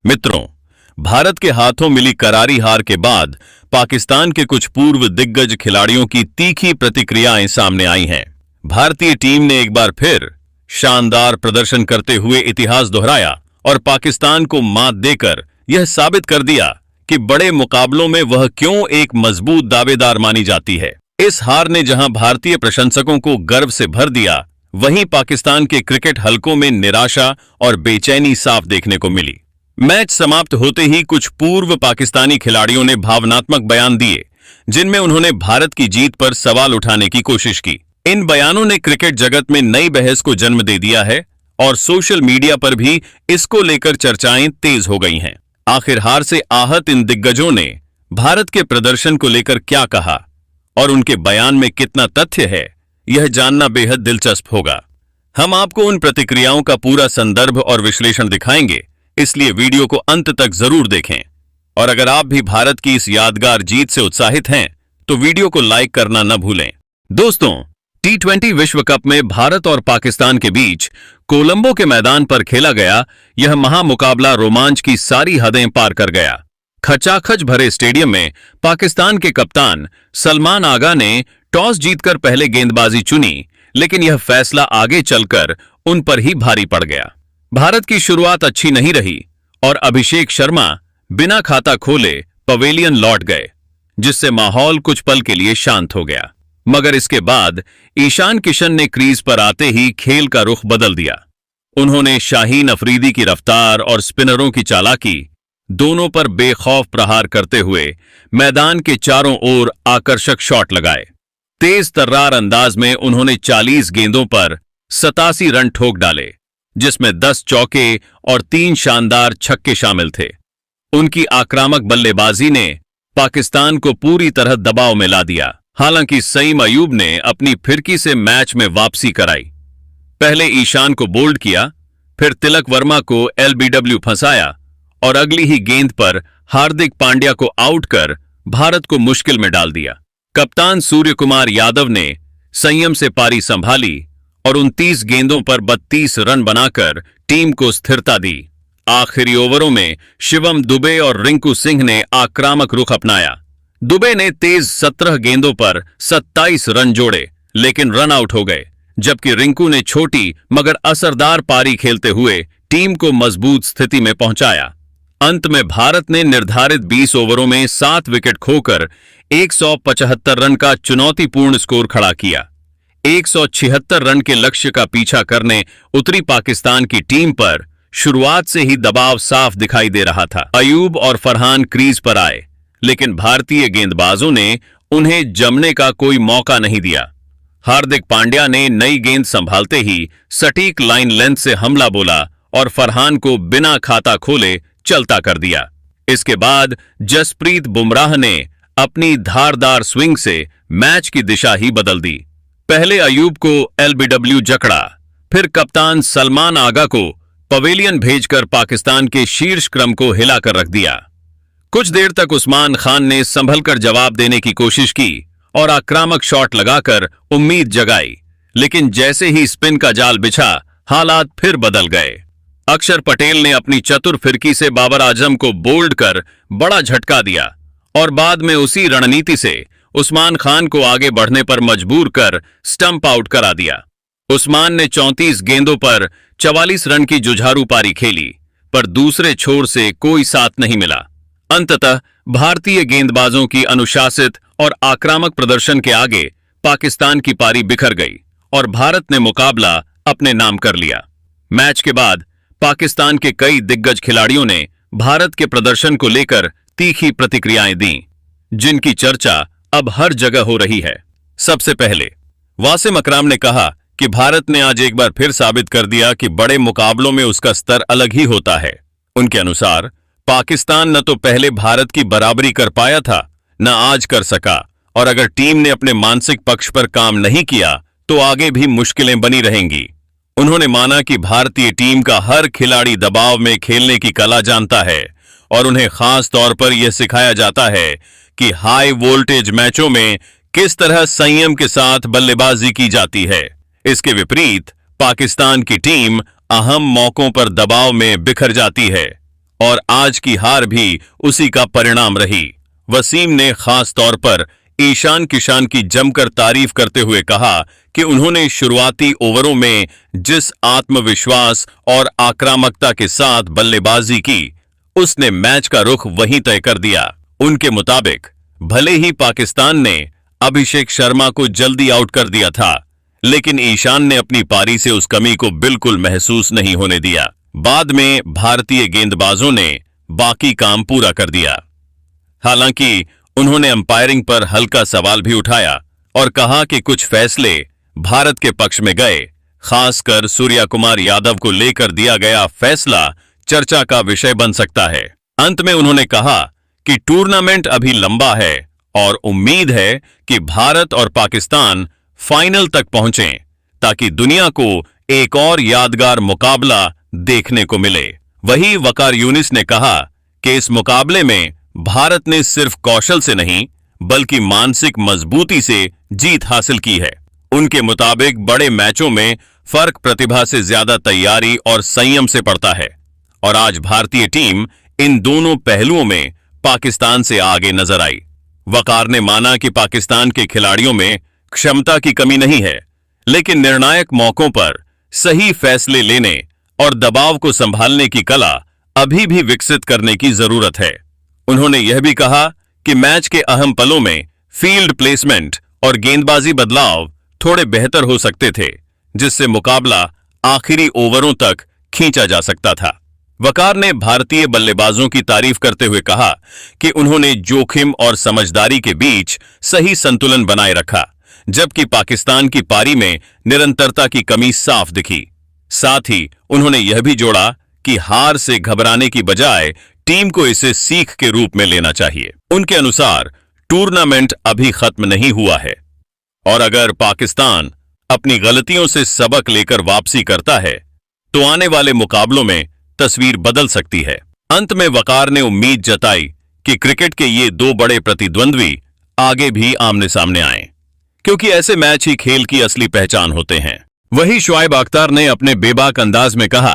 मित्रों, भारत के हाथों मिली करारी हार के बाद पाकिस्तान के कुछ पूर्व दिग्गज खिलाड़ियों की तीखी प्रतिक्रियाएं सामने आई हैं। भारतीय टीम ने एक बार फिर शानदार प्रदर्शन करते हुए इतिहास दोहराया और पाकिस्तान को मात देकर यह साबित कर दिया कि बड़े मुकाबलों में वह क्यों एक मजबूत दावेदार मानी जाती है। इस हार ने जहां भारतीय प्रशंसकों को गर्व से भर दिया, वहीं पाकिस्तान के क्रिकेट हलकों में निराशा और बेचैनी साफ देखने को मिली। मैच समाप्त होते ही कुछ पूर्व पाकिस्तानी खिलाड़ियों ने भावनात्मक बयान दिए, जिनमें उन्होंने भारत की जीत पर सवाल उठाने की कोशिश की। इन बयानों ने क्रिकेट जगत में नई बहस को जन्म दे दिया है और सोशल मीडिया पर भी इसको लेकर चर्चाएं तेज हो गई हैं। आखिर हार से आहत इन दिग्गजों ने भारत के प्रदर्शन को लेकर क्या कहा और उनके बयान में कितना तथ्य है, यह जानना बेहद दिलचस्प होगा। हम आपको उन प्रतिक्रियाओं का पूरा संदर्भ और विश्लेषण दिखाएंगे, इसलिए वीडियो को अंत तक जरूर देखें। और अगर आप भी भारत की इस यादगार जीत से उत्साहित हैं, तो वीडियो को लाइक करना न भूलें। दोस्तों, T20 विश्व कप में भारत और पाकिस्तान के बीच कोलंबो के मैदान पर खेला गया यह महामुकाबला रोमांच की सारी हदें पार कर गया। खचाखच भरे स्टेडियम में पाकिस्तान के कप्तान सलमान आगा ने टॉस जीतकर पहले गेंदबाजी चुनी, लेकिन यह फैसला आगे चलकर उन पर ही भारी पड़ गया। भारत की शुरुआत अच्छी नहीं रही और अभिषेक शर्मा बिना खाता खोले पवेलियन लौट गए, जिससे माहौल कुछ पल के लिए शांत हो गया। मगर इसके बाद ईशान किशन ने क्रीज पर आते ही खेल का रुख बदल दिया। उन्होंने शाहीन अफरीदी की रफ्तार और स्पिनरों की चालाकी दोनों पर बेखौफ प्रहार करते हुए मैदान के चारों ओर आकर्षक शॉट लगाए। तेज तर्रार अंदाज में उन्होंने 40 गेंदों पर 87 रन ठोक डाले, जिसमें 10 चौके और 3 शानदार छक्के शामिल थे। उनकी आक्रामक बल्लेबाजी ने पाकिस्तान को पूरी तरह दबाव में ला दिया। हालांकि सईम अयूब ने अपनी फिरकी से मैच में वापसी कराई। पहले ईशान को बोल्ड किया, फिर तिलक वर्मा को LBW फंसाया और अगली ही गेंद पर हार्दिक पांड्या को आउट कर भारत को मुश्किल में डाल दिया। कप्तान सूर्य कुमार यादव ने संयम से पारी संभाली और 29 गेंदों पर 32 रन बनाकर टीम को स्थिरता दी। आखिरी ओवरों में शिवम दुबे और रिंकू सिंह ने आक्रामक रुख अपनाया। दुबे ने तेज 17 गेंदों पर 27 रन जोड़े, लेकिन रन आउट हो गए, जबकि रिंकू ने छोटी मगर असरदार पारी खेलते हुए टीम को मजबूत स्थिति में पहुंचाया। अंत में भारत ने निर्धारित 20 ओवरों में 7 विकेट खोकर 175 रन का चुनौतीपूर्ण स्कोर खड़ा किया। 176 रन के लक्ष्य का पीछा करने उतरी पाकिस्तान की टीम पर शुरुआत से ही दबाव साफ दिखाई दे रहा था। अयूब और फरहान क्रीज पर आए, लेकिन भारतीय गेंदबाजों ने उन्हें जमने का कोई मौका नहीं दिया। हार्दिक पांड्या ने नई गेंद संभालते ही सटीक लाइन लेंथ से हमला बोला और फरहान को बिना खाता खोले चलता कर दिया। इसके बाद जसप्रीत बुमराह ने अपनी धारदार स्विंग से मैच की दिशा ही बदल दी। पहले अयूब को LBW जकड़ा, फिर कप्तान सलमान आगा को पवेलियन भेजकर पाकिस्तान के शीर्ष क्रम को हिलाकर रख दिया। कुछ देर तक उस्मान खान ने संभलकर जवाब देने की कोशिश की और आक्रामक शॉट लगाकर उम्मीद जगाई, लेकिन जैसे ही स्पिन का जाल बिछा, हालात फिर बदल गए। अक्षर पटेल ने अपनी चतुर फिरकी से बाबर आजम को बोल्ड कर बड़ा झटका दिया और बाद में उसी रणनीति से उस्मान खान को आगे बढ़ने पर मजबूर कर स्टंप आउट करा दिया। उस्मान ने 34 गेंदों पर 44 रन की जुझारू पारी खेली, पर दूसरे छोर से कोई साथ नहीं मिला। अंततः भारतीय गेंदबाजों की अनुशासित और आक्रामक प्रदर्शन के आगे पाकिस्तान की पारी बिखर गई और भारत ने मुकाबला अपने नाम कर लिया। मैच के बाद पाकिस्तान के कई दिग्गज खिलाड़ियों ने भारत के प्रदर्शन को लेकर तीखी प्रतिक्रियाएं दी, जिनकी चर्चा अब हर जगह हो रही है। सबसे पहले वासिम अकराम ने कहा कि भारत ने आज एक बार फिर साबित कर दिया कि बड़े मुकाबलों में उसका स्तर अलग ही होता है। उनके अनुसार पाकिस्तान न तो पहले भारत की बराबरी कर पाया था, न आज कर सका, और अगर टीम ने अपने मानसिक पक्ष पर काम नहीं किया तो आगे भी मुश्किलें बनी रहेंगी। उन्होंने माना कि भारतीय टीम का हर खिलाड़ी दबाव में खेलने की कला जानता है और उन्हें खास तौर पर यह सिखाया जाता है कि हाई वोल्टेज मैचों में किस तरह संयम के साथ बल्लेबाजी की जाती है। इसके विपरीत पाकिस्तान की टीम अहम मौकों पर दबाव में बिखर जाती है और आज की हार भी उसी का परिणाम रही। वसीम ने खास तौर पर ईशान किशन की जमकर तारीफ करते हुए कहा कि उन्होंने शुरुआती ओवरों में जिस आत्मविश्वास और आक्रामकता के साथ बल्लेबाजी की, उसने मैच का रुख वहीं तय कर दिया। उनके मुताबिक भले ही पाकिस्तान ने अभिषेक शर्मा को जल्दी आउट कर दिया था, लेकिन ईशान ने अपनी पारी से उस कमी को बिल्कुल महसूस नहीं होने दिया। बाद में भारतीय गेंदबाजों ने बाकी काम पूरा कर दिया। हालांकि उन्होंने अंपायरिंग पर हल्का सवाल भी उठाया और कहा कि कुछ फैसले भारत के पक्ष में गए। खासकर सूर्या कुमार यादव को लेकर दिया गया फैसला चर्चा का विषय बन सकता है। अंत में उन्होंने कहा कि टूर्नामेंट अभी लंबा है और उम्मीद है कि भारत और पाकिस्तान फाइनल तक पहुंचें, ताकि दुनिया को एक और यादगार मुकाबला देखने को मिले। वहीं वकार यूनिस ने कहा कि इस मुकाबले में भारत ने सिर्फ कौशल से नहीं, बल्कि मानसिक मजबूती से जीत हासिल की है। उनके मुताबिक बड़े मैचों में फर्क प्रतिभा से ज्यादा तैयारी और संयम से पड़ता है, और आज भारतीय टीम इन दोनों पहलुओं में पाकिस्तान से आगे नजर आई। वकार ने माना कि पाकिस्तान के खिलाड़ियों में क्षमता की कमी नहीं है, लेकिन निर्णायक मौकों पर सही फैसले लेने और दबाव को संभालने की कला अभी भी विकसित करने की जरूरत है। उन्होंने यह भी कहा कि मैच के अहम पलों में फील्ड प्लेसमेंट और गेंदबाजी बदलाव थोड़े बेहतर हो सकते थे, जिससे मुकाबला आखिरी ओवरों तक खींचा जा सकता था। वकार ने भारतीय बल्लेबाजों की तारीफ करते हुए कहा कि उन्होंने जोखिम और समझदारी के बीच सही संतुलन बनाए रखा, जबकि पाकिस्तान की पारी में निरंतरता की कमी साफ दिखी। साथ ही उन्होंने यह भी जोड़ा कि हार से घबराने की बजाय टीम को इसे सीख के रूप में लेना चाहिए। उनके अनुसार टूर्नामेंट अभी खत्म नहीं हुआ है, और अगर पाकिस्तान अपनी गलतियों से सबक लेकर वापसी करता है, तो आने वाले मुकाबलों में तस्वीर बदल सकती है। अंत में वकार ने उम्मीद जताई कि क्रिकेट के ये दो बड़े प्रतिद्वंद्वी आगे भी आमने सामने आएं, क्योंकि ऐसे मैच ही खेल की असली पहचान होते हैं। वहीं शुआइब अख्तर ने अपने बेबाक अंदाज में कहा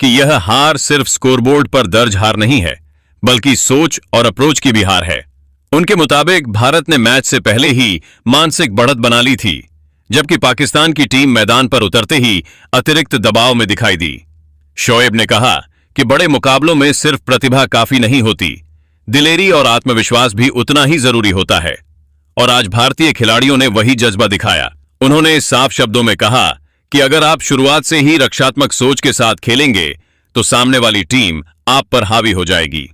कि यह हार सिर्फ स्कोरबोर्ड पर दर्ज हार नहीं है, बल्कि सोच और अप्रोच की भी हार है। उनके मुताबिक भारत ने मैच से पहले ही मानसिक बढ़त बना ली थी, जबकि पाकिस्तान की टीम मैदान पर उतरते ही अतिरिक्त दबाव में दिखाई दी। शोएब ने कहा कि बड़े मुकाबलों में सिर्फ प्रतिभा काफी नहीं होती, दिलेरी और आत्मविश्वास भी उतना ही जरूरी होता है, और आज भारतीय खिलाड़ियों ने वही जज्बा दिखाया। उन्होंने साफ शब्दों में कहा कि अगर आप शुरुआत से ही रक्षात्मक सोच के साथ खेलेंगे, तो सामने वाली टीम आप पर हावी हो जाएगी।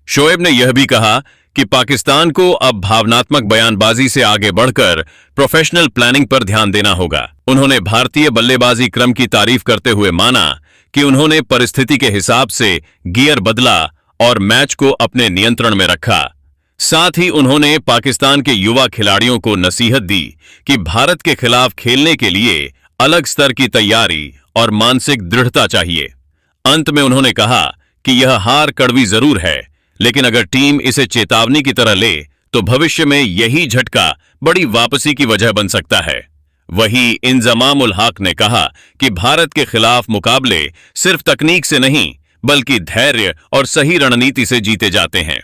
शोएब ने यह भी कहा कि पाकिस्तान को अब भावनात्मक बयानबाजी से आगे बढ़कर प्रोफेशनल प्लानिंग पर ध्यान देना होगा। उन्होंने भारतीय बल्लेबाजी क्रम की तारीफ करते हुए माना कि उन्होंने परिस्थिति के हिसाब से गियर बदला और मैच को अपने नियंत्रण में रखा। साथ ही उन्होंने पाकिस्तान के युवा खिलाड़ियों को नसीहत दी कि भारत के खिलाफ खेलने के लिए अलग स्तर की तैयारी और मानसिक दृढ़ता चाहिए। अंत में उन्होंने कहा कि यह हार कड़वी जरूर है, लेकिन अगर टीम इसे चेतावनी की तरह ले, तो भविष्य में यही झटका बड़ी वापसी की वजह बन सकता है। वहीं इंजमाम उल हक ने कहा कि भारत के खिलाफ मुकाबले सिर्फ तकनीक से नहीं, बल्कि धैर्य और सही रणनीति से जीते जाते हैं।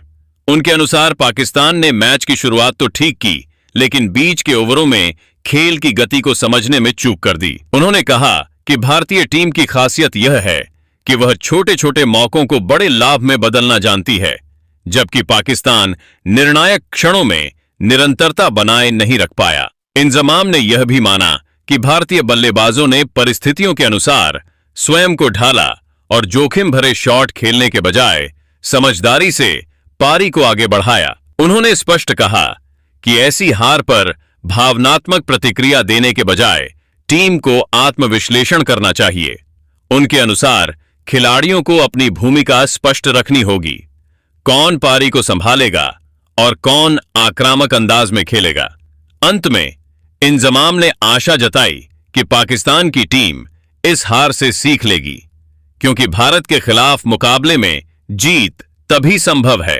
उनके अनुसार पाकिस्तान ने मैच की शुरुआत तो ठीक की, लेकिन बीच के ओवरों में खेल की गति को समझने में चूक कर दी। उन्होंने कहा कि भारतीय टीम की खासियत यह है कि वह छोटे छोटे मौकों को बड़े लाभ में बदलना जानती है, जबकि पाकिस्तान निर्णायक क्षणों में निरंतरता बनाए नहीं रख पाया। इंजमाम ने यह भी माना कि भारतीय बल्लेबाजों ने परिस्थितियों के अनुसार स्वयं को ढाला और जोखिम भरे शॉट खेलने के बजाय समझदारी से पारी को आगे बढ़ाया। उन्होंने स्पष्ट कहा कि ऐसी हार पर भावनात्मक प्रतिक्रिया देने के बजाय टीम को आत्मविश्लेषण करना चाहिए। उनके अनुसार खिलाड़ियों को अपनी भूमिका स्पष्ट रखनी होगी, कौन पारी को संभालेगा और कौन आक्रामक अंदाज में खेलेगा। अंत में इंजमाम ने आशा जताई कि पाकिस्तान की टीम इस हार से सीख लेगी, क्योंकि भारत के खिलाफ मुकाबले में जीत तभी संभव है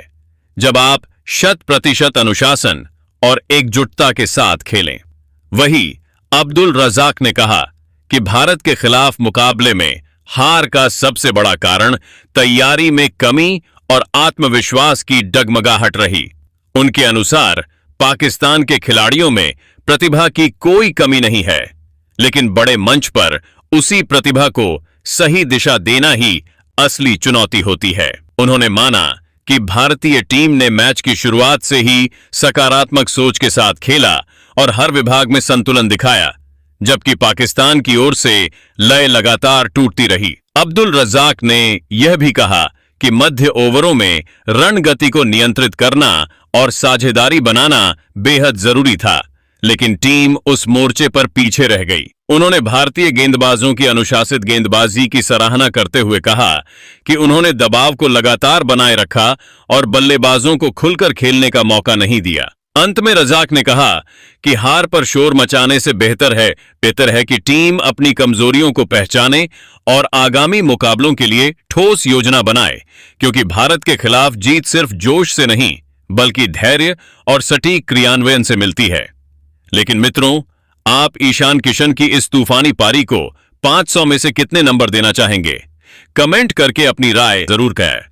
जब आप 100% अनुशासन और एकजुटता के साथ खेलें। वहीं अब्दुल रजाक ने कहा कि भारत के खिलाफ मुकाबले में हार का सबसे बड़ा कारण तैयारी में कमी और आत्मविश्वास की डगमगाहट रही। उनके अनुसार पाकिस्तान के खिलाड़ियों में प्रतिभा की कोई कमी नहीं है, लेकिन बड़े मंच पर उसी प्रतिभा को सही दिशा देना ही असली चुनौती होती है। उन्होंने माना कि भारतीय टीम ने मैच की शुरुआत से ही सकारात्मक सोच के साथ खेला और हर विभाग में संतुलन दिखाया, जबकि पाकिस्तान की ओर से लय लगातार टूटती रही। अब्दुल रज्जाक ने यह भी कहा कि मध्य ओवरों में रन गति को नियंत्रित करना और साझेदारी बनाना बेहद जरूरी था, लेकिन टीम उस मोर्चे पर पीछे रह गई। उन्होंने भारतीय गेंदबाजों की अनुशासित गेंदबाजी की सराहना करते हुए कहा कि उन्होंने दबाव को लगातार बनाए रखा और बल्लेबाजों को खुलकर खेलने का मौका नहीं दिया। अंत में रज़ाक ने कहा कि हार पर शोर मचाने से बेहतर है कि टीम अपनी कमजोरियों को पहचाने और आगामी मुकाबलों के लिए ठोस योजना बनाए, क्योंकि भारत के खिलाफ जीत सिर्फ जोश से नहीं बल्कि धैर्य और सटीक क्रियान्वयन से मिलती है। लेकिन मित्रों, आप ईशान किशन की इस तूफानी पारी को 500 में से कितने नंबर देना चाहेंगे? कमेंट करके अपनी राय जरूर करें।